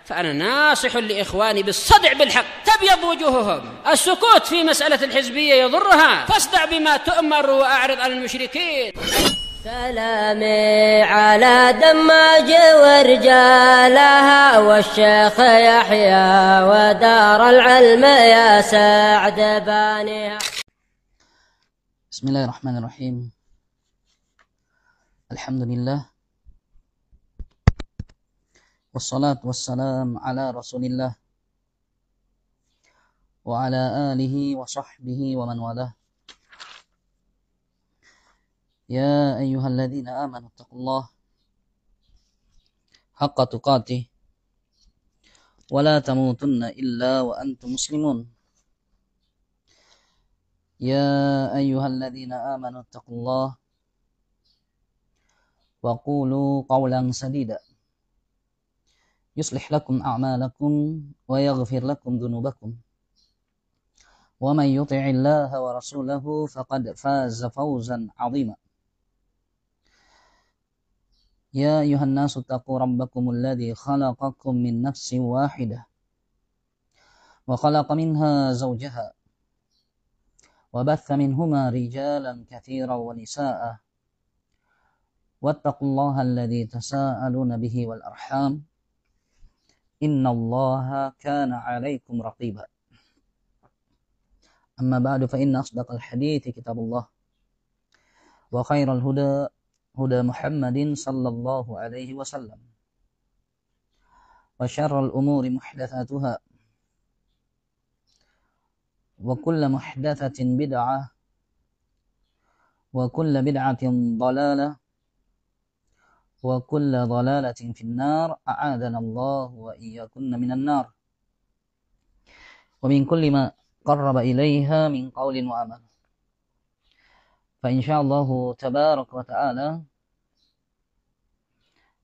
فأنا ناصح لإخواني بالصدع بالحق تبيض وجوههم. السكوت في مسألة الحزبية يضرها، فاصدع بما تؤمر وأعرض عن المشركين. سلامي على دماج ورجالها والشيخ يحيى ودار العلم يا سعد بانيها. بسم الله الرحمن الرحيم. الحمد لله والصلاة والسلام على رسول الله وعلى آله وصحبه ومن والاه. يا أيها الذين آمنوا اتقوا الله حق تقاته ولا تموتن إلا وأنتم مسلمون. يا أيها الذين آمنوا اتقوا الله وقولوا قولا سديدا يصلح لكم أعمالكم ويغفر لكم ذنوبكم ومن يطع الله ورسوله فقد فاز فوزا عظيما. يا أيها الناس اتقوا ربكم الذي خلقكم من نفس واحدة وخلق منها زوجها وبث منهما رجالا كثيرا ونساء واتقوا الله الذي تساءلون به والأرحام إن الله كان عليكم رقيبا. أما بعد فإن أصدق الحديث كتاب الله وخير الهدى هدى محمد صلى الله عليه وسلم وشر الأمور محدثاتها وكل محدثة بدعة وكل بدعة ضلالة وكل ضلالة في النار أعاذنا الله وإياكن من النار ومن كل ما قرب إليها من قول وعمل. فإنsyaallah tabarak wa ta'ala,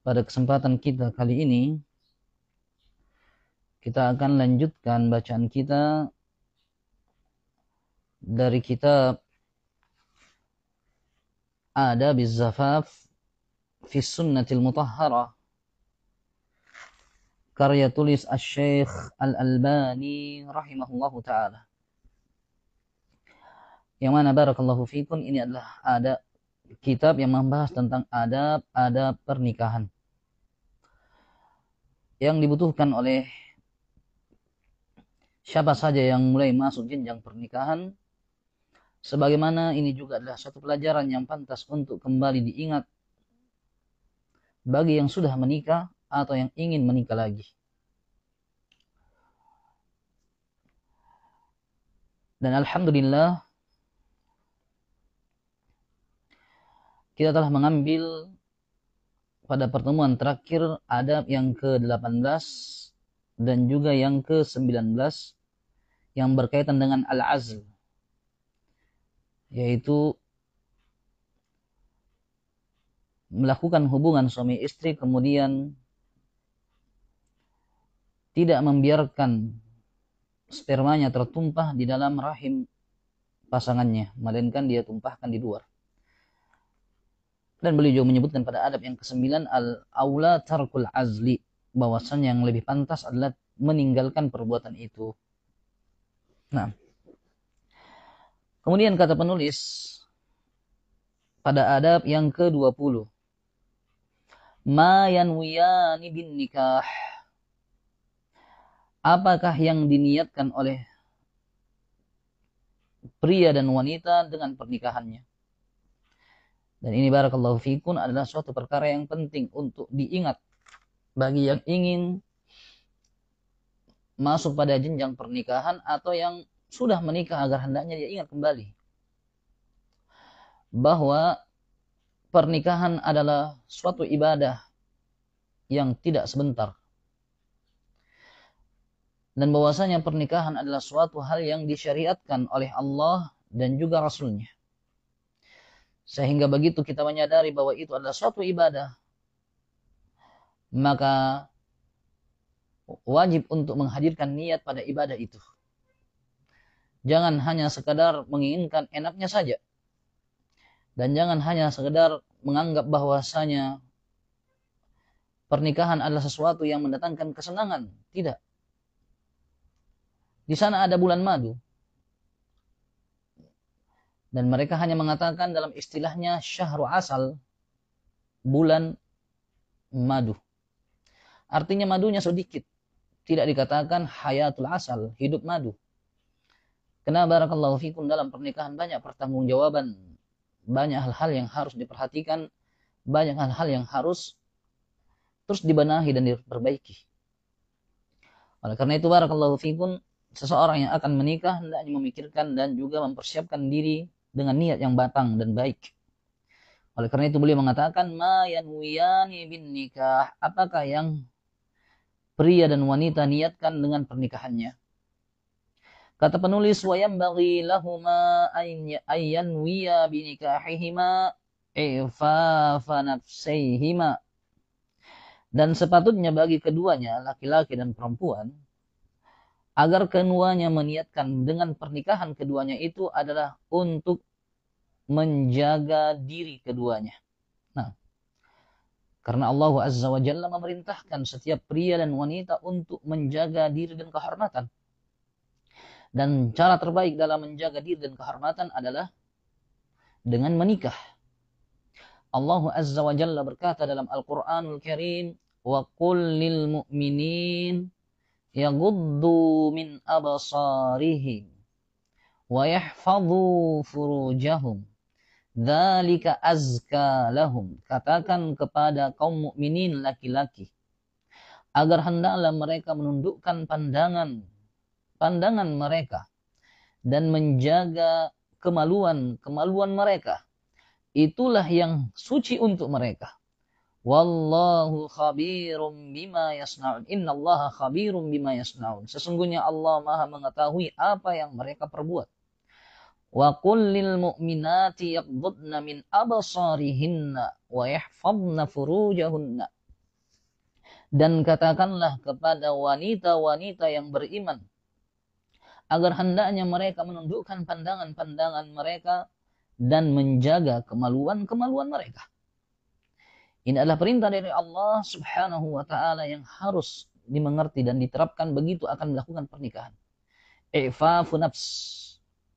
pada kesempatan kita kali ini kita akan lanjutkan bacaan kita dari kitab Adabiz Zafaf fi Sunnatil Mutahharah karya tulis Asy-Syaikh Al-Albani rahimahullahu ta'ala, yang mana barakallahu fikum ini adalah ada kitab yang membahas tentang adab-adab pernikahan yang dibutuhkan oleh siapa saja yang mulai masuk jenjang pernikahan, sebagaimana ini juga adalah satu pelajaran yang pantas untuk kembali diingat bagi yang sudah menikah atau yang ingin menikah lagi. Dan alhamdulillah kita telah mengambil pada pertemuan terakhir adab yang ke-18 dan juga yang ke-19 yang berkaitan dengan al-azl, yaitu melakukan hubungan suami istri kemudian tidak membiarkan spermanya tertumpah di dalam rahim pasangannya, melainkan dia tumpahkan di luar. Dan beliau juga menyebutkan pada adab yang ke-9 al-aula tarkul azli, bahwasannya yang lebih pantas adalah meninggalkan perbuatan itu. Nah, kemudian kata penulis pada adab yang ke-20, ma yanwiyani bin nikah, apakah yang diniatkan oleh pria dan wanita dengan pernikahannya. Dan ini barakallahu fikun adalah suatu perkara yang penting untuk diingat bagi yang ingin masuk pada jenjang pernikahan atau yang sudah menikah, agar hendaknya dia ingat kembali bahwa pernikahan adalah suatu ibadah yang tidak sebentar, dan bahwasanya pernikahan adalah suatu hal yang disyariatkan oleh Allah dan juga Rasul-Nya. Sehingga begitu kita menyadari bahwa itu adalah suatu ibadah, maka wajib untuk menghadirkan niat pada ibadah itu. Jangan hanya sekadar menginginkan enaknya saja. Dan jangan hanya sekedar menganggap bahwasanya pernikahan adalah sesuatu yang mendatangkan kesenangan. Tidak. Di sana ada bulan madu. Dan mereka hanya mengatakan dalam istilahnya syahru asal, bulan madu. Artinya madunya sedikit. Tidak dikatakan hayatul asal, hidup madu. Karena barakallahu fikum dalam pernikahan banyak pertanggungjawaban. Banyak hal-hal yang harus diperhatikan. Banyak hal-hal yang harus terus dibenahi dan diperbaiki. Oleh karena itu barakallahu fikum, seseorang yang akan menikah hendaknya memikirkan dan juga mempersiapkan diri dengan niat yang batang dan baik. Oleh karena itu beliau mengatakan, ma yanwiyani bin nikah, apakah yang pria dan wanita niatkan dengan pernikahannya. Kata penulis, wa yanbaghi lahuma ayyanwiya bi nikahihima ifafa nafsayhima. Dan sepatutnya bagi keduanya, laki-laki dan perempuan, agar keduanya meniatkan dengan pernikahan keduanya itu adalah untuk menjaga diri keduanya. Nah, karena Allah Azza wa Jalla memerintahkan setiap pria dan wanita untuk menjaga diri dan kehormatan. Dan cara terbaik dalam menjaga diri dan kehormatan adalah dengan menikah. Allah Azza wa Jalla berkata dalam Al-Quranul Karim, wa qul lil mu'minin yaghuddu min absarihim wa yahfadhu furujahum dzalika azka lahum. Katakan kepada kaum mukminin laki-laki agar hendaklah mereka menundukkan pandangan mereka dan menjaga kemaluan mereka. Itulah yang suci untuk mereka. Wallahu khabirum bima yasnaun. Innallaha khabirum bima yasnaun. Sesungguhnya Allah Maha mengetahui apa yang mereka perbuat. Wa qul lil mu'minati yaghuddna min absarihinna wa yahfazna furujahunna. Dan katakanlah kepada wanita-wanita yang beriman agar hendaknya mereka menundukkan pandangan-pandangan mereka dan menjaga kemaluan-kemaluan mereka. Ini adalah perintah dari Allah Subhanahu wa ta'ala yang harus dimengerti dan diterapkan begitu akan melakukan pernikahan. Ifafu nafs,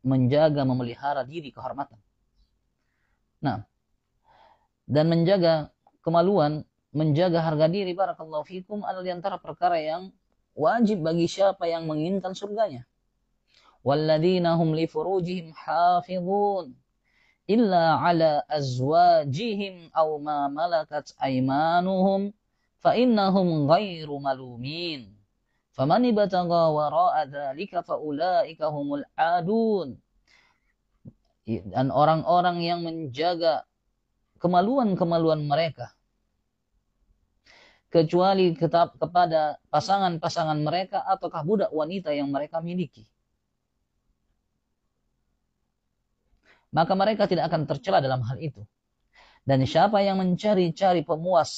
menjaga, memelihara diri, kehormatan. Nah, dan menjaga kemaluan, menjaga harga diri, barakallahu fikum, adalah di antara perkara yang wajib bagi siapa yang menginginkan surganya. Walladzina hum li furujihim hafizun illa ala azwajihim aw ma malakat aymanuhum fa innahum ghairu malumin faman ibtagha wara'a dzalika fa ulaika humul adun. Dan orang-orang yang menjaga kemaluan-kemaluan mereka kecuali kepada pasangan-pasangan mereka ataukah budak wanita yang mereka miliki, maka mereka tidak akan tercela dalam hal itu. Dan siapa yang mencari-cari pemuas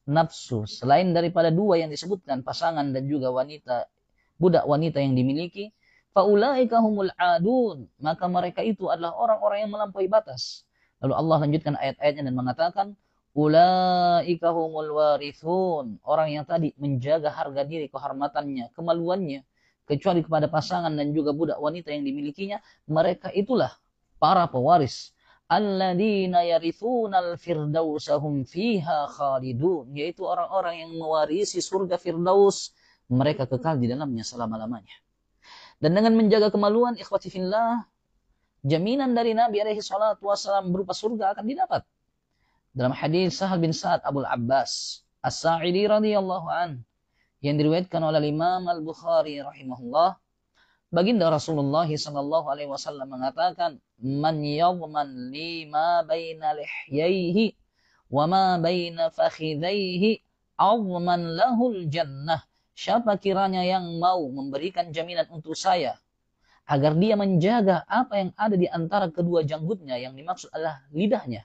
nafsu selain daripada dua yang disebutkan, pasangan dan juga wanita, budak wanita yang dimiliki, faulaika humul adun, maka mereka itu adalah orang-orang yang melampaui batas. Lalu Allah lanjutkan ayat-ayatnya dan mengatakan, ulaika humul warithun, orang yang tadi menjaga harga diri, kehormatannya, kemaluannya, kecuali kepada pasangan dan juga budak wanita yang dimilikinya, mereka itulah para pewaris, alladzina yarithunal firdausahum fiha khalidun, yaitu orang-orang yang mewarisi surga firdaus, mereka kekal di dalamnya selama-lamanya. Dan dengan menjaga kemaluan, ikhwati fillah, jaminan dari Nabi alaihi salatu wassalam berupa surga akan didapat. Dalam hadis Sahal bin Sa'ad Abul Abbas As-Sa'idi radhiyallahu an, yang diriwayatkan oleh Imam Al-Bukhari rahimahullah, baginda Rasulullah sallallahu alaihi wasallam mengatakan, man yadman li ma baina lihyaihi wa ma baina fakhidaihi awman lahul jannah. Siapa kiranya yang mau memberikan jaminan untuk saya agar dia menjaga apa yang ada di antara kedua janggutnya, yang dimaksud adalah lidahnya,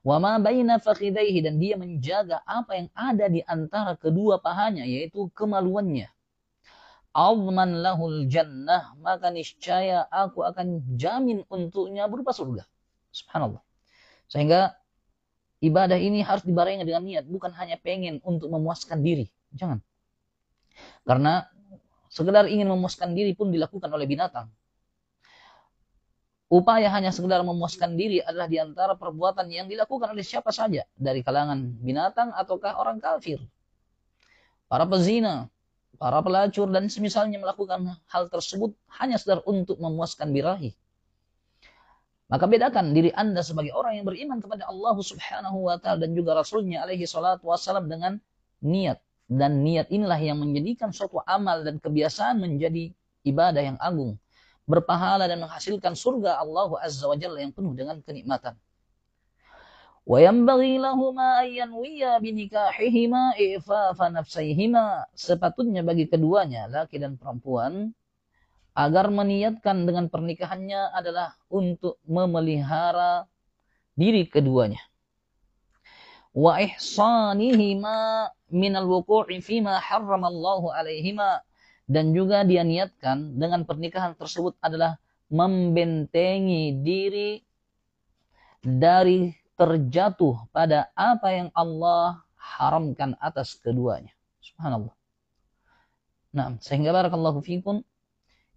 wa ma baina fakhidaihi, dan dia menjaga apa yang ada di antara kedua pahanya, yaitu kemaluannya, awman lahul jannah, maka niscaya aku akan jamin untuknya berupa surga. Subhanallah. Sehingga ibadah ini harus dibarengi dengan niat, bukan hanya pengen untuk memuaskan diri. Jangan. Karena sekedar ingin memuaskan diri pun dilakukan oleh binatang. Upaya hanya sekedar memuaskan diri adalah diantara perbuatan yang dilakukan oleh siapa saja, dari kalangan binatang ataukah orang kafir. Para pezina, para pelacur, dan semisalnya melakukan hal tersebut hanya sekedar untuk memuaskan birahi. Maka bedakan diri Anda sebagai orang yang beriman kepada Allah Subhanahu wa ta'ala dan juga Rasulnya alaihi salatu wassalam dengan niat. Dan niat inilah yang menjadikan suatu amal dan kebiasaan menjadi ibadah yang agung, berpahala dan menghasilkan surga Allah Azza wa Jalla yang penuh dengan kenikmatan. Wa yanbaghi lahuma an yanwiya binikahihima ifafa nafsaihima. Sepatutnya bagi keduanya, laki dan perempuan, agar meniatkan dengan pernikahannya adalah untuk memelihara diri keduanya. Wa ihsanihima minal wuqu'i fima harramallahu alaihima. Dan juga dia niatkan dengan pernikahan tersebut adalah membentengi diri dari terjatuh pada apa yang Allah haramkan atas keduanya. Subhanallah. Nah, sehingga barakallahu fikum,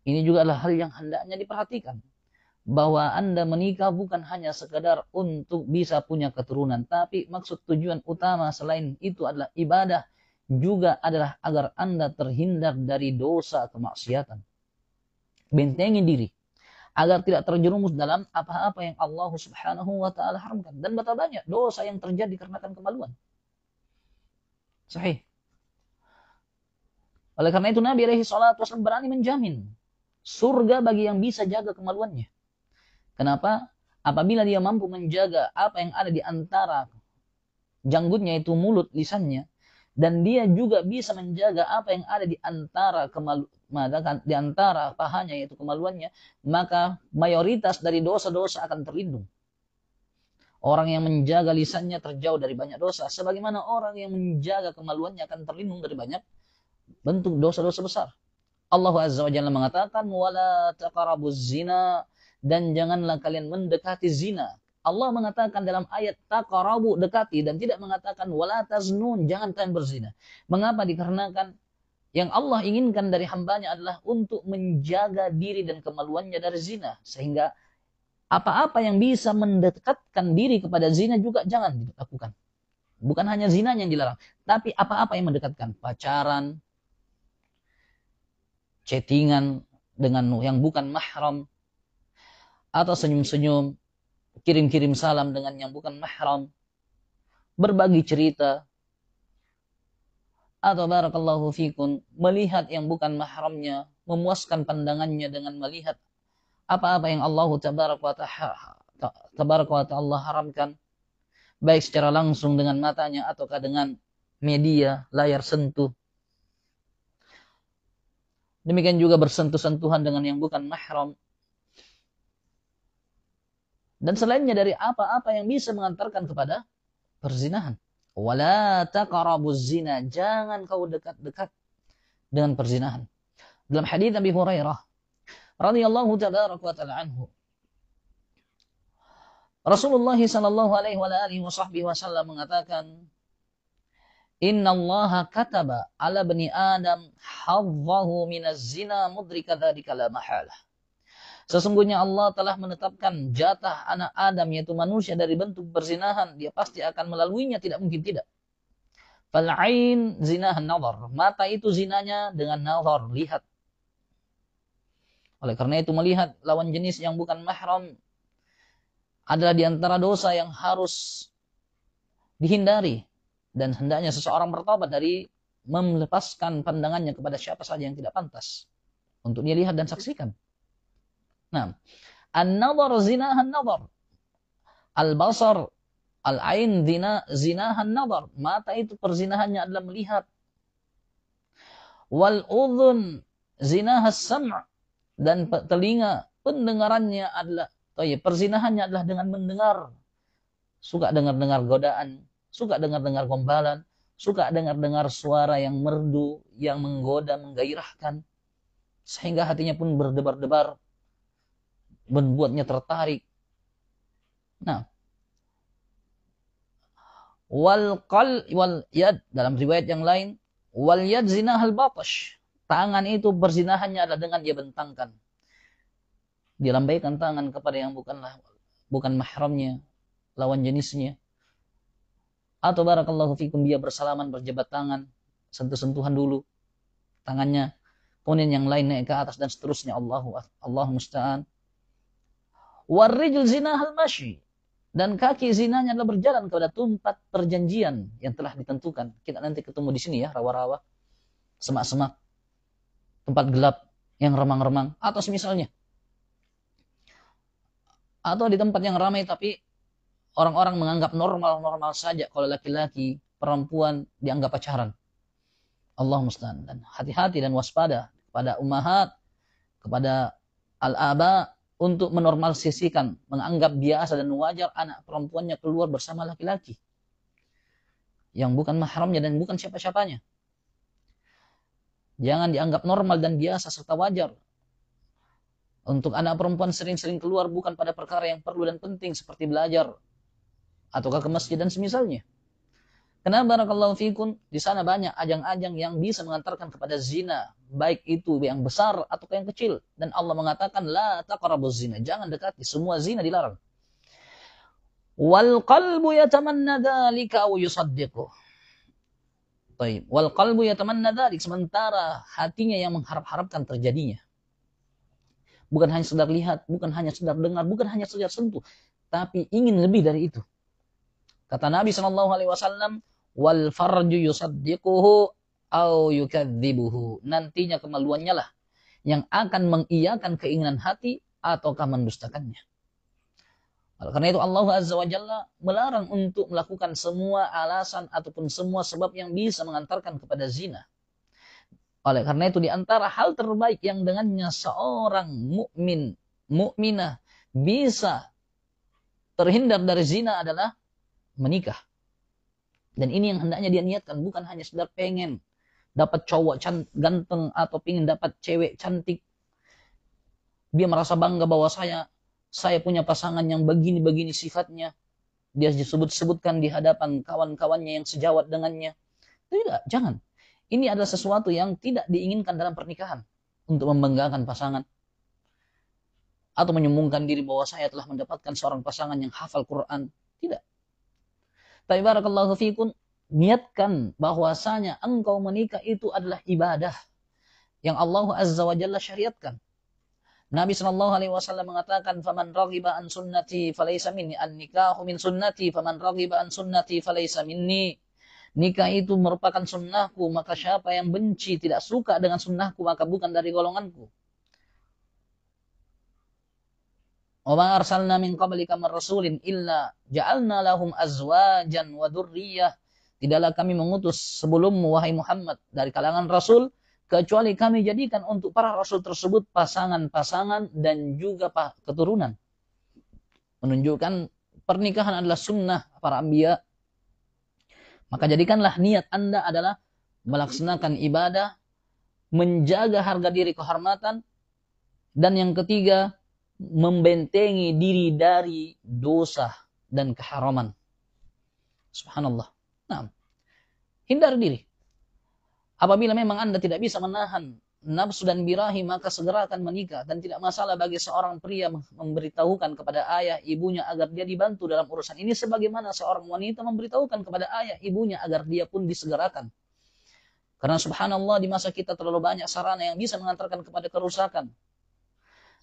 ini juga adalah hal yang hendaknya diperhatikan. Bahwa Anda menikah bukan hanya sekadar untuk bisa punya keturunan, tapi maksud tujuan utama selain itu adalah ibadah, juga adalah agar Anda terhindar dari dosa kemaksiatan. Bentengi diri agar tidak terjerumus dalam apa-apa yang Allah Subhanahu wa ta'ala haramkan. Dan betapa banyak dosa yang terjadi karena kemaluan. Sahih. Oleh karena itu Nabi alaihi salatu wasallam berani menjamin surga bagi yang bisa jaga kemaluannya. Kenapa? Apabila dia mampu menjaga apa yang ada di antara janggutnya, itu mulut, lisannya, dan dia juga bisa menjaga apa yang ada di antara di antara pahanya, yaitu kemaluannya, maka mayoritas dari dosa-dosa akan terlindung. Orang yang menjaga lisannya terjauh dari banyak dosa, sebagaimana orang yang menjaga kemaluannya akan terlindung dari banyak bentuk dosa-dosa besar. Allah Azza wa Jalla mengatakan, wala taqrabuz zina, dan janganlah kalian mendekati zina. Allah mengatakan dalam ayat taqrabu, dekati, dan tidak mengatakan wala taznun, jangan kalian berzina. Mengapa? Dikarenakan yang Allah inginkan dari hambanya adalah untuk menjaga diri dan kemaluannya dari zina. Sehingga apa-apa yang bisa mendekatkan diri kepada zina juga jangan dilakukan. Bukan hanya zinanya yang dilarang, tapi apa-apa yang mendekatkan. Pacaran, chattingan dengan yang bukan mahram, atau senyum-senyum, kirim-kirim salam dengan yang bukan mahram, berbagi cerita, atau barakallahu fikum, melihat yang bukan mahramnya, memuaskan pandangannya dengan melihat apa-apa yang Allah tabaraka wa ta'ala haramkan, baik secara langsung dengan matanya ataukah dengan media, layar sentuh. Demikian juga bersentuh-sentuhan dengan yang bukan mahram. Dan selainnya dari apa-apa yang bisa mengantarkan kepada perzinahan. Wala taqrabuz zina, jangan kau dekat-dekat dengan perzinahan. Dalam hadis Abi Hurairah radhiyallahu ta'ala anhu, Rasulullah sallallahu alaihi wasallam mengatakan, Inna Allah kataba ala bani Adam hadzahu minaz zina mudrika dzalika la mahalah. Sesungguhnya Allah telah menetapkan jatah anak Adam, yaitu manusia, dari bentuk perzinahan. Dia pasti akan melaluinya, tidak mungkin tidak. Fal'ain zinahan nazar. Mata itu zinanya dengan nazar, lihat. Oleh karena itu melihat lawan jenis yang bukan mahram adalah di antara dosa yang harus dihindari. Dan hendaknya seseorang bertobat dari melepaskan pandangannya kepada siapa saja yang tidak pantas untuk dia lihat dan saksikan. Nah, an-nazar zinahan nazar. Al-basar, al-ain zinahan nazar. Mata itu perzinahannya adalah melihat. Wal-udhun zinahas sam'. Dan telinga, pendengarannya adalah, perzinahannya adalah dengan mendengar. Suka dengar-dengar godaan, suka dengar-dengar gombalan, suka dengar-dengar suara yang merdu, yang menggoda, menggairahkan. Sehingga hatinya pun berdebar-debar, membuatnya tertarik. Nah, wal yad, dalam riwayat yang lain, wal yad zinahal batash. Tangan itu berzinahannya adalah dengan dia bentangkan. Dia lambaikan tangan kepada yang bukan mahramnya, lawan jenisnya. Atau barakallahu fikum dia bersalaman, berjabat tangan, sentuh-sentuhan dulu tangannya. Kemudian yang lain naik ke atas dan seterusnya. Allah musta'an. Warrijul zinahal masyi. Dan kaki zinanya adalah berjalan kepada tempat perjanjian yang telah ditentukan. Kita nanti ketemu di sini ya, rawa-rawa, semak-semak, tempat gelap yang remang-remang, atau semisalnya. Atau di tempat yang ramai tapi orang-orang menganggap normal-normal saja kalau laki-laki, perempuan dianggap pacaran. Allah musta'an. Dan hati-hati dan waspada kepada ummahat, kepada al-aba, untuk menormalisasikan, menganggap biasa dan wajar anak perempuannya keluar bersama laki-laki yang bukan mahramnya dan bukan siapa-siapanya. Jangan dianggap normal dan biasa serta wajar untuk anak perempuan sering-sering keluar bukan pada perkara yang perlu dan penting seperti belajar ataukah ke masjid dan semisalnya. Kenapa barakallahu fikum, di sana banyak ajang-ajang yang bisa mengantarkan kepada zina, baik itu yang besar atau yang kecil. Dan Allah mengatakan la taqrabuz zina, jangan dekati, semua zina dilarang. Wal qalbu yatamanna dzalika aw yusaddiqu. Baik, wal qalbu yatamanna dzalik, sementara hatinya yang mengharap-harapkan terjadinya. Bukan hanya sekedar lihat, bukan hanya sekedar dengar, bukan hanya sekedar sentuh, tapi ingin lebih dari itu. Kata Nabi SAW, wal farju yusaddiquhu au yukadzibuhu. Nantinya kemaluannya lah yang akan mengiyakan keinginan hati ataukah mendustakannya. Karena itu Allah Azza wa Jalla melarang untuk melakukan semua alasan ataupun semua sebab yang bisa mengantarkan kepada zina. Oleh karena itu di antara hal terbaik yang dengannya seorang mukminah bisa terhindar dari zina adalah menikah. Dan ini yang hendaknya dia niatkan, bukan hanya sekedar pengen dapat cowok ganteng atau pengen dapat cewek cantik. Dia merasa bangga bahwa saya punya pasangan yang begini-begini sifatnya. Dia disebut-sebutkan di hadapan kawan-kawannya yang sejawat dengannya. Tidak, jangan. Ini adalah sesuatu yang tidak diinginkan dalam pernikahan untuk membanggakan pasangan atau menyombongkan diri bahwa saya telah mendapatkan seorang pasangan yang hafal Quran. Tidak. Tapi barakallahu fikum, niatkan bahwasanya engkau menikah itu adalah ibadah yang Allah Azza wa Jalla syariatkan. Nabi SAW mengatakan, "Faman raghiba an sunnati falaysa minni, an-nikahu min sunnati, faman raghiba an sunnati falaysa minni." Nikah itu merupakan sunnahku, maka siapa yang benci, tidak suka dengan sunnahku, maka bukan dari golonganku. Wa ma arsalna min qablika min rasulin illa ja'alna lahum azwajan wa dzurriyyah. Tidaklah kami mengutus sebelummu wahai Muhammad dari kalangan rasul kecuali kami jadikan untuk para rasul tersebut pasangan-pasangan dan juga keturunan. Menunjukkan pernikahan adalah sunnah para anbiya. Maka jadikanlah niat Anda adalah melaksanakan ibadah, menjaga harga diri kehormatan, dan yang ketiga membentengi diri dari dosa dan keharaman. Subhanallah. Nah, hindar diri. Apabila memang Anda tidak bisa menahan nafsu dan birahi, maka segera akan menikah. Dan tidak masalah bagi seorang pria memberitahukan kepada ayah ibunya agar dia dibantu dalam urusan ini, sebagaimana seorang wanita memberitahukan kepada ayah ibunya agar dia pun disegerakan. Karena subhanallah di masa kita terlalu banyak sarana yang bisa mengantarkan kepada kerusakan.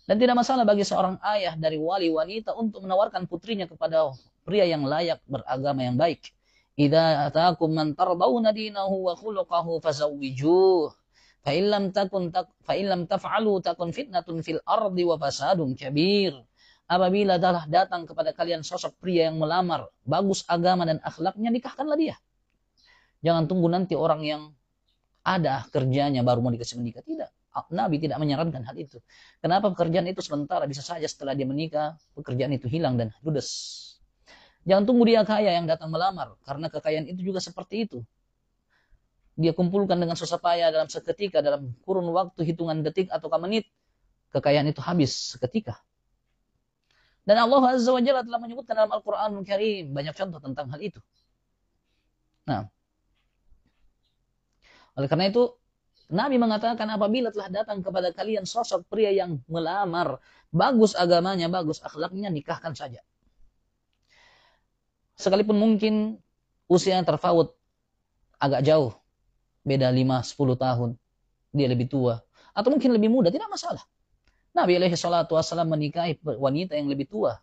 Dan tidak masalah bagi seorang ayah dari wali wanita untuk menawarkan putrinya kepada pria yang layak beragama yang baik. Idza ataakum man tardawna dinahu wa khuluquhu fazawwijuh. Fa illam taf'alu takun fitnatun fil ardi wa fasadun kabir. Apabila telah datang kepada kalian sosok pria yang melamar, bagus agama dan akhlaknya, nikahkanlah dia. Jangan tunggu nanti orang yang ada kerjanya baru mau dikasih menikah. Tidak. Nabi tidak menyarankan hal itu. Kenapa? Pekerjaan itu sementara, bisa saja setelah dia menikah pekerjaan itu hilang dan ludes. Jangan tunggu dia kaya yang datang melamar, karena kekayaan itu juga seperti itu. Dia kumpulkan dengan susah payah dalam seketika, dalam kurun waktu hitungan detik atau menit, kekayaan itu habis seketika. Dan Allah Azza wa Jalla telah menyebutkan dalam Al-Quranul Karim banyak contoh tentang hal itu. Nah, oleh karena itu Nabi mengatakan apabila telah datang kepada kalian sosok pria yang melamar, bagus agamanya, bagus akhlaknya, nikahkan saja. Sekalipun mungkin usia yang terpaut agak jauh, beda 5-10 tahun, dia lebih tua, atau mungkin lebih muda, tidak masalah. Nabi SAW menikahi wanita yang lebih tua,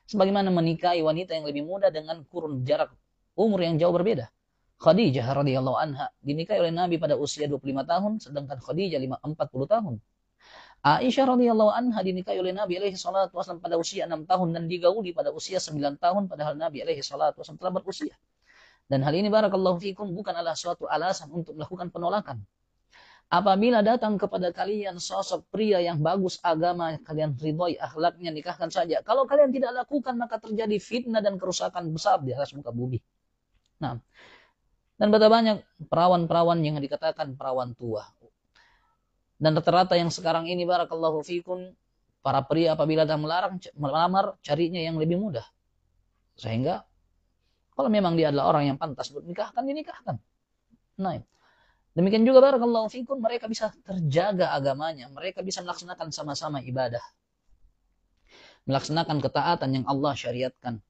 sebagaimana menikahi wanita yang lebih muda dengan kurun jarak umur yang jauh berbeda. Khadijah radhiyallahu anha dinikahi oleh Nabi pada usia 25 tahun, sedangkan Khadijah 40 tahun. Aisyah radhiyallahu anha dinikahi oleh Nabi SAW pada usia 6 tahun dan digauli pada usia 9 tahun, padahal Nabi SAW telah berusia. Dan hal ini barakallahu fikum bukanlah suatu alasan untuk melakukan penolakan. Apabila datang kepada kalian sosok pria yang bagus agama, kalian ridhoi akhlaknya, nikahkan saja. Kalau kalian tidak lakukan, maka terjadi fitnah dan kerusakan besar di atas muka bumi. Nah, dan betapa banyak perawan-perawan yang dikatakan perawan tua. Dan rata-rata yang sekarang ini barakallahu fikum, para pria apabila dah melamar, carinya yang lebih mudah. Sehingga kalau memang dia adalah orang yang pantas untuk nikahkan, dinikahkan. Nah, demikian juga barakallahu fikum, mereka bisa terjaga agamanya, mereka bisa melaksanakan sama-sama ibadah, melaksanakan ketaatan yang Allah syariatkan,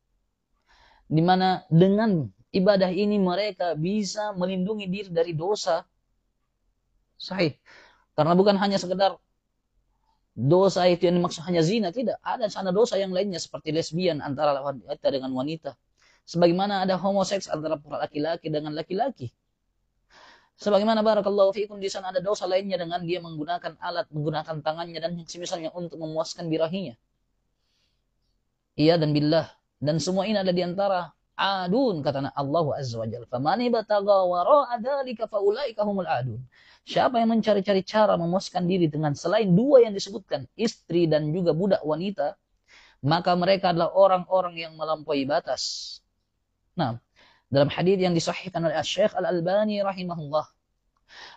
di mana dengan ibadah ini mereka bisa melindungi diri dari dosa. Sahih, karena bukan hanya sekedar dosa itu yang dimaksud hanya zina, tidak, ada sana dosa yang lainnya seperti lesbian antara wanita dengan wanita, sebagaimana ada homoseks antara laki-laki dengan laki-laki. Sebagaimana barakallahu fiikum di sana ada dosa lainnya dengan dia menggunakan alat, menggunakan tangannya dan yang semisalnya untuk memuaskan birahinya. Iya dan billah. Dan semua ini ada di antara adun, kata Allah Azza wa Jalla. Faman ibtagha wara'a dzalika faulaika humul adun. Siapa yang mencari-cari cara memuaskan diri dengan selain dua yang disebutkan, istri dan juga budak wanita, maka mereka adalah orang-orang yang melampaui batas. Nah, dalam hadis yang disahihkan oleh Syekh Al-Albani rahimahullah,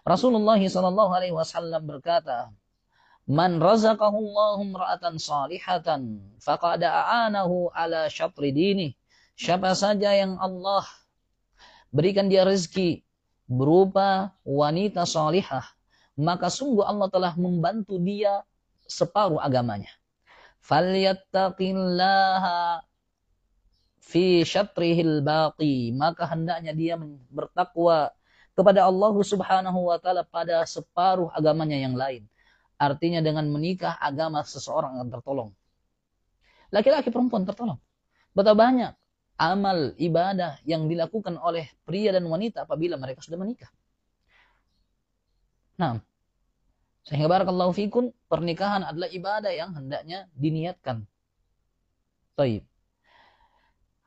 Rasulullah SAW berkata, "Man razaqahu Allahu imra'atan salihatan faqad a'anahu ala syatri dini." Siapa saja yang Allah berikan dia rezeki berupa wanita salihah, maka sungguh Allah telah membantu dia separuh agamanya. Falyattaqillaha fi syatrihil baqi, maka hendaknya dia bertakwa kepada Allah Subhanahu wa taala pada separuh agamanya yang lain. Artinya dengan menikah agama seseorang akan tertolong. Laki-laki perempuan tertolong. Betapa banyak amal ibadah yang dilakukan oleh pria dan wanita apabila mereka sudah menikah. Nah, sehingga barakallahu fikum, pernikahan adalah ibadah yang hendaknya diniatkan. Baik.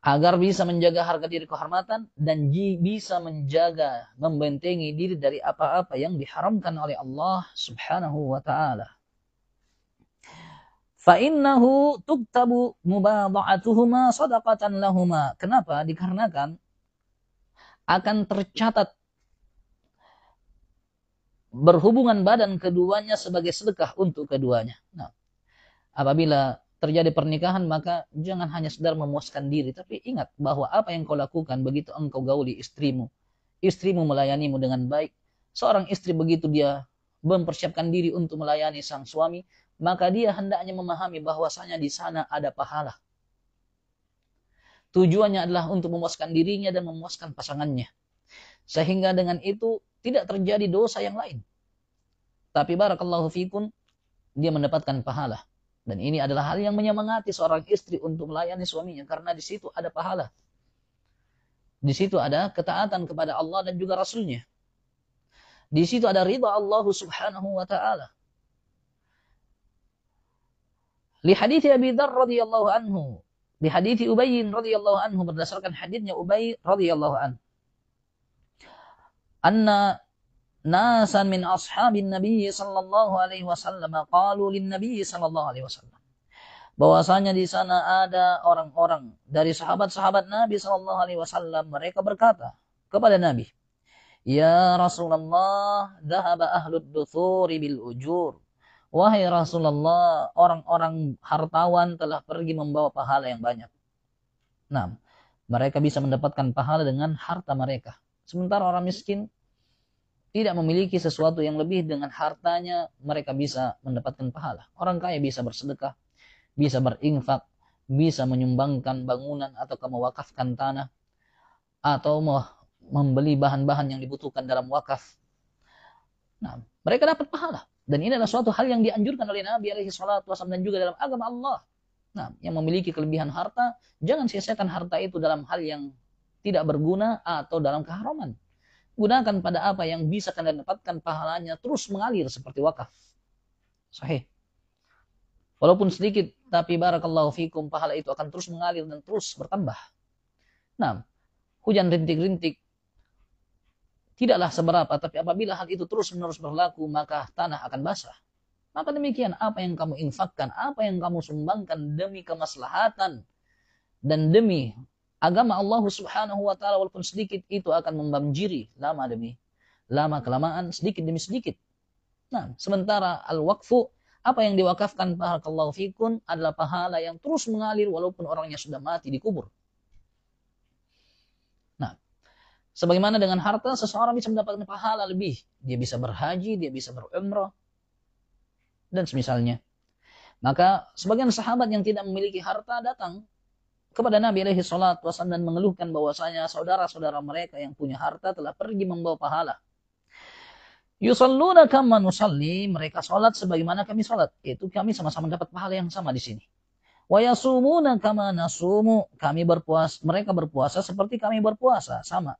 Agar bisa menjaga harga diri kehormatan dan bisa menjaga, membentengi diri dari apa-apa yang diharamkan oleh Allah Subhanahu wa taala. Fa innahu tuktabu mubada'atuhuma shadaqatan lahuma. Kenapa? Dikarenakan akan tercatat berhubungan badan keduanya sebagai sedekah untuk keduanya. Nah, apabila terjadi pernikahan, maka jangan hanya sekedar memuaskan diri, tapi ingat bahwa apa yang kau lakukan begitu engkau gauli istrimu, istrimu melayanimu dengan baik. Seorang istri begitu dia mempersiapkan diri untuk melayani sang suami, maka dia hendaknya memahami bahwasanya di sana ada pahala. Tujuannya adalah untuk memuaskan dirinya dan memuaskan pasangannya. Sehingga dengan itu tidak terjadi dosa yang lain. Tapi barakallahu fikum, dia mendapatkan pahala. Dan ini adalah hal yang menyemangati seorang istri untuk melayani suaminya, karena di situ ada pahala. Di situ ada ketaatan kepada Allah dan juga Rasulnya. Di situ ada ridha Allah Subhanahu wa taala. Li hadits Abi Dzar radhiyallahu anhu, di hadits Ubay radhiyallahu anhu, berdasarkan haditsnya Ubay radhiyallahu anhu, anna nasan min ashabin Nabi sallallahu alaihi wasallam qalu lin Nabi sallallahu alaihi wasallam, bahwasanya di sana ada orang-orang dari sahabat-sahabat Nabi sallallahu alaihi wasallam, mereka berkata kepada Nabi, "Ya Rasulullah, dhahaba ahlud duthuri bil ujur." Wahai Rasulullah, orang-orang hartawan telah pergi membawa pahala yang banyak. Nah, mereka bisa mendapatkan pahala dengan harta mereka. Sementara orang miskin tidak memiliki sesuatu yang lebih, dengan hartanya mereka bisa mendapatkan pahala. Orang kaya bisa bersedekah, bisa berinfak, bisa menyumbangkan bangunan atau mewakafkan tanah, atau membeli bahan-bahan yang dibutuhkan dalam wakaf. Nah, mereka dapat pahala. Dan ini adalah suatu hal yang dianjurkan oleh Nabi SAW dan juga dalam agama Allah. Nah, yang memiliki kelebihan harta, jangan sia-siakan harta itu dalam hal yang tidak berguna atau dalam keharaman. Gunakan pada apa yang bisa kalian dapatkan pahalanya terus mengalir seperti wakaf. Sahih. Walaupun sedikit, tapi barakallahu fikum, pahala itu akan terus mengalir dan terus bertambah. Nah, hujan rintik-rintik tidaklah seberapa, tapi apabila hal itu terus-menerus berlaku, maka tanah akan basah. Maka demikian, apa yang kamu infakkan, apa yang kamu sumbangkan demi kemaslahatan dan demi agama Allah Subhanahu wa taala, walaupun sedikit, itu akan membanjiri lama kelamaan, sedikit demi sedikit. Nah, sementara al-waqfu, apa yang diwakafkan barakallahu fikun, adalah pahala yang terus mengalir walaupun orangnya sudah mati dikubur. Nah, sebagaimana dengan harta, seseorang bisa mendapatkan pahala lebih. Dia bisa berhaji, dia bisa berumrah, dan semisalnya. Maka sebagian sahabat yang tidak memiliki harta datang kepada Nabi SAW dan mengeluhkan bahwasanya saudara-saudara mereka yang punya harta telah pergi membawa pahala. Yusalluna kama nusalli, mereka salat sebagaimana kami salat. Itu kami sama-sama dapat pahala yang sama di sini. Wa yasumuna kama nasumu, kami berpuasa, mereka berpuasa seperti kami berpuasa, sama.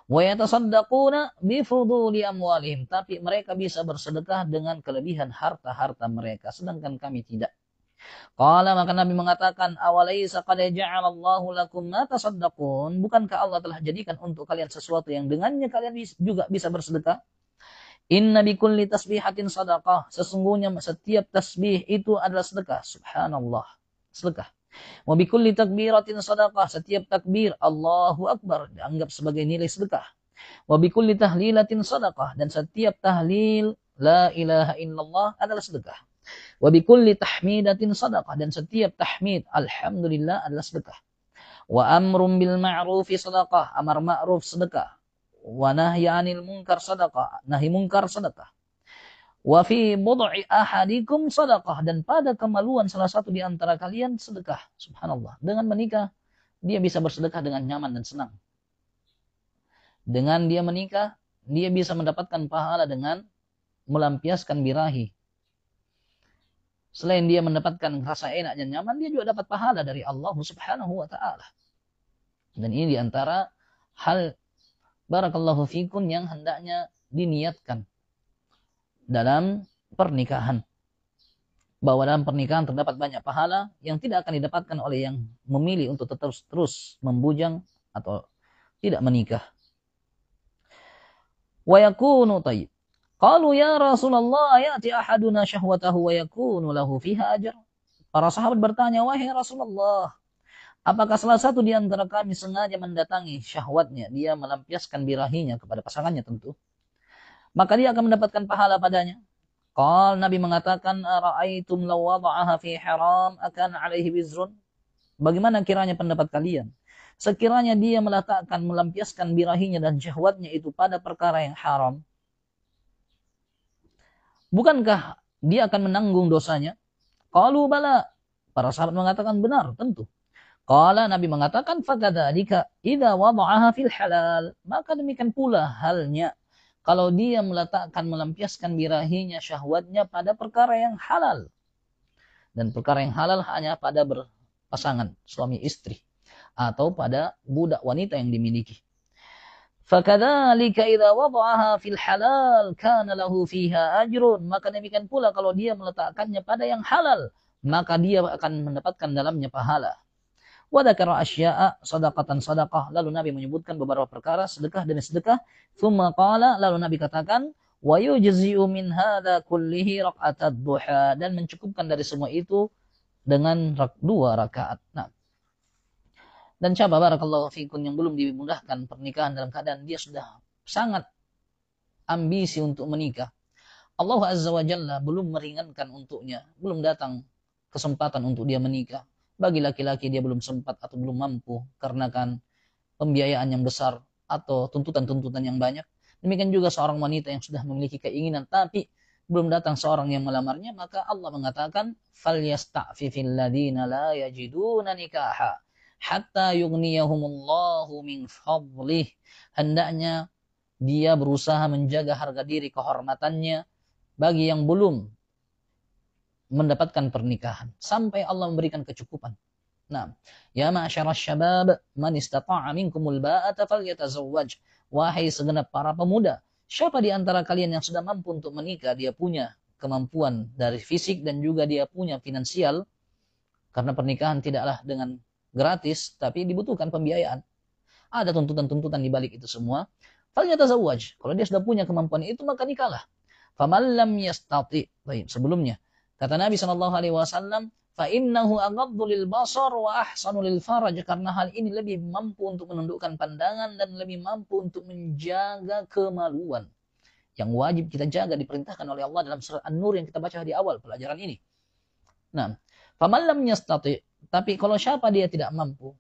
Wa yatasaddaquna bi fuduli amwalihim, tapi mereka bisa bersedekah dengan kelebihan harta-harta mereka, sedangkan kami tidak. Qala, maka Nabi mengatakan, awalaysa qad ja'alallahu lakum ma tasaddaqun, bukankah Allah telah jadikan untuk kalian sesuatu yang dengannya kalian juga bisa bersedekah? Inna bikulli tasbihatin sadaqah, sesungguhnya setiap tasbih itu adalah sedekah. Subhanallah, sedekah. Wa bikulli takbiratin sadaqah, setiap takbir Allahu Akbar dianggap sebagai nilai sedekah. Wa bikulli tahlilatin sadaqah, dan setiap tahlil la ilaha illallah adalah sedekah. Wa bikulli tahmidatin sadaqah, dan setiap tahmid alhamdulillah adalah sedekah. Wa amrun bil ma'rufi sadaqah, amar ma'ruf sedekah. Wa nahyi 'anil munkar sadaqah, nahi munkar sedekah. Wa fi bud'i ahadikum sadaqah, dan pada kemaluan salah satu di antara kalian sedekah. Subhanallah. Dengan menikah, dia bisa bersedekah dengan nyaman dan senang. Dengan dia menikah, dia bisa mendapatkan pahala dengan melampiaskan birahi. Selain dia mendapatkan rasa enak dan nyaman, dia juga dapat pahala dari Allah Subhanahu wa taala. Dan ini di antara hal barakallahu fikun yang hendaknya diniatkan dalam pernikahan. Bahwa dalam pernikahan terdapat banyak pahala yang tidak akan didapatkan oleh yang memilih untuk terus membujang atau tidak menikah. Wa yakunu tayyib. Qalu ya Rasulullah, ya'ti ahaduna syahwatahu wa yakunu lahu fiha ajr. Para sahabat bertanya, wahai Rasulullah, apakah salah satu di antara kami sengaja mendatangi syahwatnya, dia melampiaskan birahinya kepada pasangannya tentu, maka dia akan mendapatkan pahala padanya? Qal, Nabi mengatakan, ara'aitum law wada'aha fi haram akan 'alaihi wizrun? Bagaimana kiranya pendapat kalian? Sekiranya dia meletakkan, melampiaskan birahinya dan syahwatnya itu pada perkara yang haram, bukankah dia akan menanggung dosanya? Qalu bala. Para sahabat mengatakan benar, tentu. Qala, Nabi mengatakan, fakadzalika idza wada'aha fil halal, maka demikian pula halnya kalau dia meletakkan, melampiaskan birahinya, syahwatnya pada perkara yang halal. Dan perkara yang halal hanya pada berpasangan, suami istri, atau pada budak wanita yang dimiliki. Fakadzalika idza wada'aha fil halal kana lahu fiha ajrun, maka demikian pula kalau dia meletakkannya pada yang halal, maka dia akan mendapatkan dalamnya pahala. Wa dzakara asya'a sadaqatan sadaqah, lalu Nabi menyebutkan beberapa perkara sedekah demi sedekah. Tsumma qala, lalu Nabi katakan, wa yujzi'u min hadza kullihi raq'atad duha, dan mencukupkan dari semua itu dengan 2 rakaat. Nah, dan coba barakallahu fikum yang belum dimudahkan pernikahan dalam keadaan dia sudah sangat ambisi untuk menikah, Allah Azza wa Jalla belum meringankan untuknya, belum datang kesempatan untuk dia menikah, Bagi laki-laki dia belum sempat atau belum mampu karena kan pembiayaan yang besar atau tuntutan-tuntutan yang banyak. Demikian juga seorang wanita yang sudah memiliki keinginan tapi belum datang seorang yang melamarnya, maka Allah mengatakan falyasta'fifil ladina la yajiduna nikaha hatta yughniyahumullahu min fadlih. Hendaknya dia berusaha menjaga harga diri kehormatannya bagi yang belum mendapatkan pernikahan sampai Allah memberikan kecukupan. Nah, ya ma'syaras syabab man istata'a minkumul ba'ata falyatazawwaj. Wahai segenap para pemuda, siapa di antara kalian yang sudah mampu untuk menikah, dia punya kemampuan dari fisik dan juga dia punya finansial, karena pernikahan tidaklah dengan gratis, tapi dibutuhkan pembiayaan. Ada tuntutan-tuntutan di balik itu semua. Falyatazawwaj. Kalau dia sudah punya kemampuan itu, maka nikahlah. Faman lam yastati. Baik, sebelumnya kata Nabi SAW, فَإِنَّهُ أَغَضُّ لِلْبَصَرِ وَأَحْسَنُ لِلْفَرَجِ. Karena hal ini lebih mampu untuk menundukkan pandangan dan lebih mampu untuk menjaga kemaluan. Yang wajib kita jaga, diperintahkan oleh Allah dalam surah An-Nur yang kita baca di awal pelajaran ini. Nah, فَمَنْ لَمْ يَسْتَطِعْ. Tapi kalau siapa dia tidak mampu,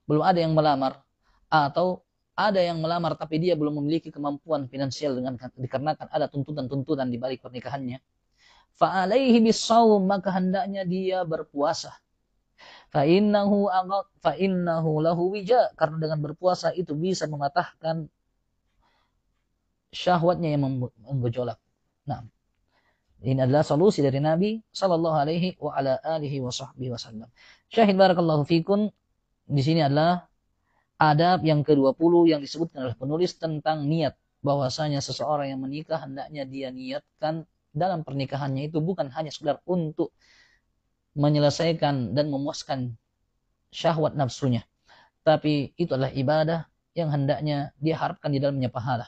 belum ada yang melamar, atau ada yang melamar tapi dia belum memiliki kemampuan finansial dikarenakan ada tuntutan-tuntutan di balik pernikahannya, fa'alaihi bis-shaum, maka hendaknya dia berpuasa. Fa'innahu lahu wija, karena dengan berpuasa itu bisa mematahkan syahwatnya yang menggejolak. Nah, ini adalah solusi dari Nabi sallallahu alaihi wa ala alihi wasallam. Syahid barakallahu fikum, di sini adalah adab yang ke-20 yang disebutkan oleh penulis tentang niat, bahwasanya seseorang yang menikah hendaknya dia niatkan dalam pernikahannya itu bukan hanya sekedar untuk menyelesaikan dan memuaskan syahwat nafsunya, tapi itu adalah ibadah yang hendaknya dia harapkan di dalamnya pahala,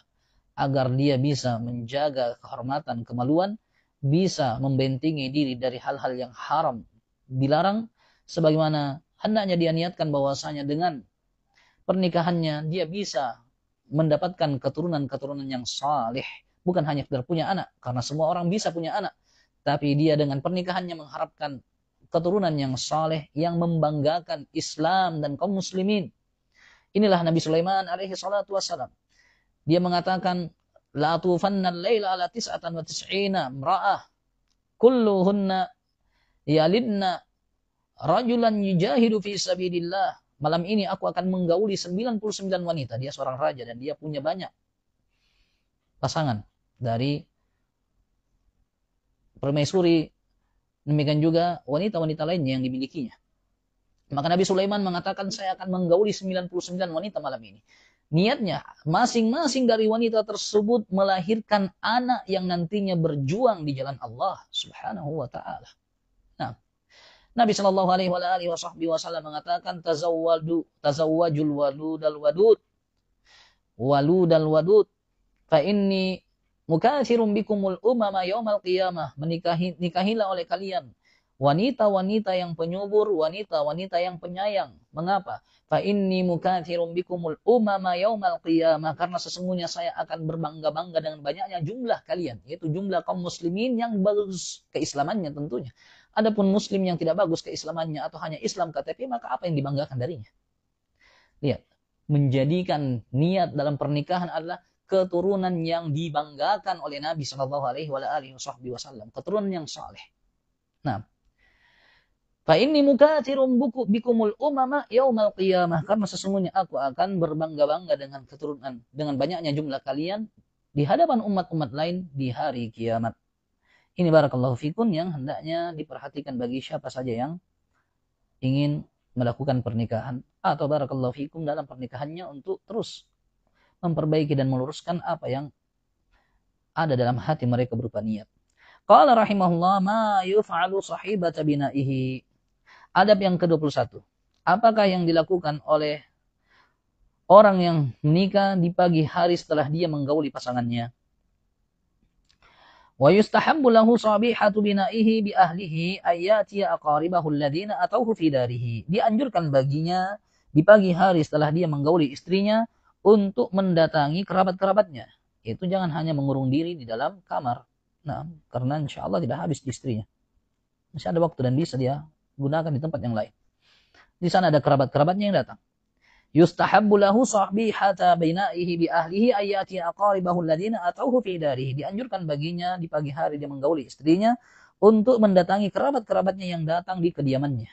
agar dia bisa menjaga kehormatan, kemaluan, bisa membentengi diri dari hal-hal yang haram, dilarang, sebagaimana hendaknya dia niatkan bahwasanya dengan pernikahannya dia bisa mendapatkan keturunan-keturunan yang saleh. Bukan hanya sekedar punya anak, karena semua orang bisa punya anak. Tapi dia dengan pernikahannya mengharapkan keturunan yang saleh, yang membanggakan Islam dan kaum muslimin. Inilah Nabi Sulaiman alaihi salatu wassalam. Dia mengatakan, la tufanna al-laila ala tis'atan wa tis'ina imra'ah kulluhunna yalidna rajulan yujahidu fi sabilillah. Malam ini aku akan menggauli 99 wanita. Dia seorang raja dan dia punya banyak pasangan dari permaisuri, demikian juga wanita-wanita lainnya yang dimilikinya. Maka Nabi Sulaiman mengatakan, saya akan menggauli 99 wanita malam ini. Niatnya, masing-masing dari wanita tersebut melahirkan anak yang nantinya berjuang di jalan Allah subhanahu wa ta'ala. Nah, Nabi Shallallahu Alaihi Wasallam mengatakan, tazawwajul waludal wadud, fa inni mukatsirun bikumul umama yaumal qiyamah. Nikahilah oleh kalian wanita-wanita yang penyubur, wanita-wanita yang penyayang. Mengapa? Fa inni mukatsirun bikumul umama yaumal qiyamah, karena sesungguhnya saya akan berbangga-bangga dengan banyaknya jumlah kalian, yaitu jumlah kaum muslimin yang bagus keislamannya tentunya. Adapun muslim yang tidak bagus keislamannya atau hanya Islam KTP, maka apa yang dibanggakan darinya? Lihat, menjadikan niat dalam pernikahan adalah keturunan yang dibanggakan oleh Nabi Shallallahu Alaihi Wasallam, keturunan yang saleh. Nah, fa inni mukatsirun bikumul umama yaumal qiyamah, karena sesungguhnya aku akan berbangga-bangga dengan keturunan, dengan banyaknya jumlah kalian di hadapan umat-umat lain di hari kiamat. Ini barakallahu fikum yang hendaknya diperhatikan bagi siapa saja yang ingin melakukan pernikahan, atau barakallahu fikum dalam pernikahannya untuk terus memperbaiki dan meluruskan apa yang ada dalam hati mereka berupa niat. Qala rahimahullah, ma yuf'alu sahibata binaihi. Adab yang ke-21. Apakah yang dilakukan oleh orang yang menikah di pagi hari setelah dia menggauli pasangannya? Wa yustahabbu lahu sabihatu binaihi bi ahlihi ayati aqaribahu alladhina atauhu fi darihi. Dianjurkan baginya di pagi hari setelah dia menggauli istrinya untuk mendatangi kerabat-kerabatnya. Itu jangan hanya mengurung diri di dalam kamar. Nah, karena insya Allah tidak habis di istrinya. Masih ada waktu dan bisa dia gunakan di tempat yang lain. Di sana ada kerabat-kerabatnya yang datang. Yustahabbu lahu sahbihata bainaihi bi ahlihi ayati aqaribahu alladziina atauhu fi darihi. Dianjurkan baginya di pagi hari dia menggauli istrinya untuk mendatangi kerabat-kerabatnya yang datang di kediamannya.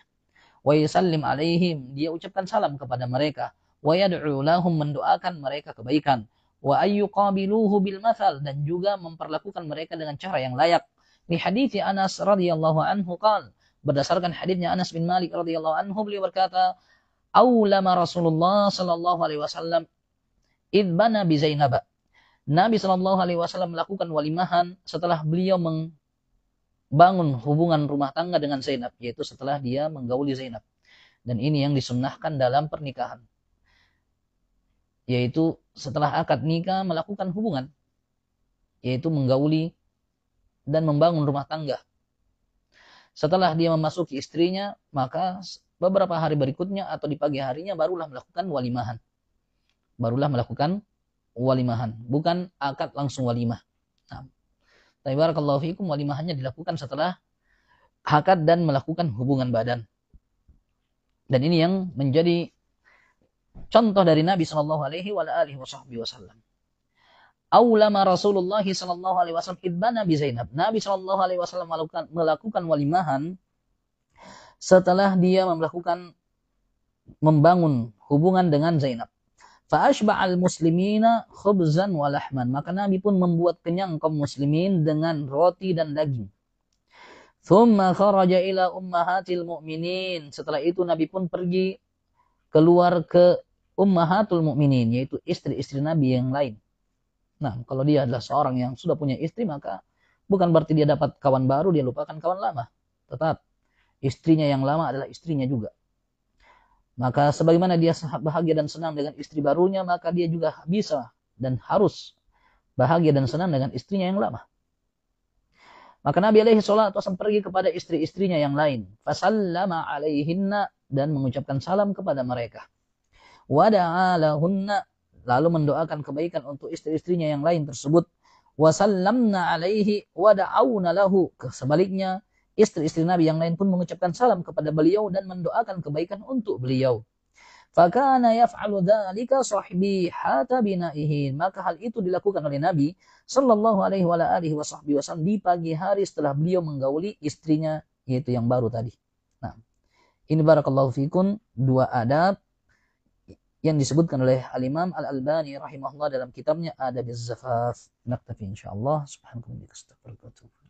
Wa yusallim alaihim, dia ucapkan salam kepada mereka. Wa yad'u lahum, mendoakan mereka kebaikan. Wa ayyuqabiluhu bil mathal, dan juga memperlakukan mereka dengan cara yang layak. Di hadits Anas radhiyallahu anhu qala, berdasarkan haditsnya Anas bin Malik radhiyallahu anhu, beliau berkata, "Aulama Rasulullah sallallahu alaihi wasallam idbana bi Zainab." Nabi sallallahu alaihi wasallam melakukan walimahan setelah beliau membangun hubungan rumah tangga dengan Zainab, yaitu setelah dia menggauli Zainab. Dan ini yang disunnahkan dalam pernikahan, yaitu setelah akad nikah melakukan hubungan, yaitu menggauli dan membangun rumah tangga. Setelah dia memasuki istrinya, maka beberapa hari berikutnya atau di pagi harinya barulah melakukan walimahan. Bukan akad langsung walimah. Nah, barakallahu fiikum, walimahannya dilakukan setelah akad dan melakukan hubungan badan. Dan ini yang menjadi contoh dari Nabi sallallahu alaihi wasallam. Aulama Rasulullah sallallahu alaihi wasallam idbana bi Zainab. Nabi sallallahu alaihi wasallam melakukan walimahan setelah dia membangun hubungan dengan Zainab. Fa ashba'al muslimina khubzan wa lahman. Maka Nabi pun membuat kenyang kaum muslimin dengan roti dan daging. Thumma kharaja ila ummahatil mu'minin. Setelah itu Nabi pun pergi keluar ke ummahatul mu'minin, yaitu istri-istri Nabi yang lain. Nah, kalau dia adalah seorang yang sudah punya istri, maka bukan berarti dia dapat kawan baru, dia lupakan kawan lama. Tetap istrinya yang lama adalah istrinya juga. Maka sebagaimana dia bahagia dan senang dengan istri barunya, maka dia juga bisa dan harus bahagia dan senang dengan istrinya yang lama. Maka Nabi alaihi salatu wasallam pergi kepada istri-istrinya yang lain. Fasallama alaihinna, dan mengucapkan salam kepada mereka. Wada'a lahunna, lalu mendoakan kebaikan untuk istri-istrinya yang lain tersebut. Wasallamna alaihi wada'awna lahu. Sebaliknya, istri-istri Nabi yang lain pun mengucapkan salam kepada beliau dan mendoakan kebaikan untuk beliau. Fakana yaf'alu dzalika sahbihata binaihi. Maka hal itu dilakukan oleh Nabi sallallahu alaihi wasallam di pagi hari setelah beliau menggauli istrinya, yaitu yang baru tadi. Nah, ini barakallahu fikum dua adab yang disebutkan oleh Al-Imam Al-Albani rahimahullah dalam kitabnya Adab az-Zafaf. Naktafi insyaallah. Subhanallahi wa bihamdihi.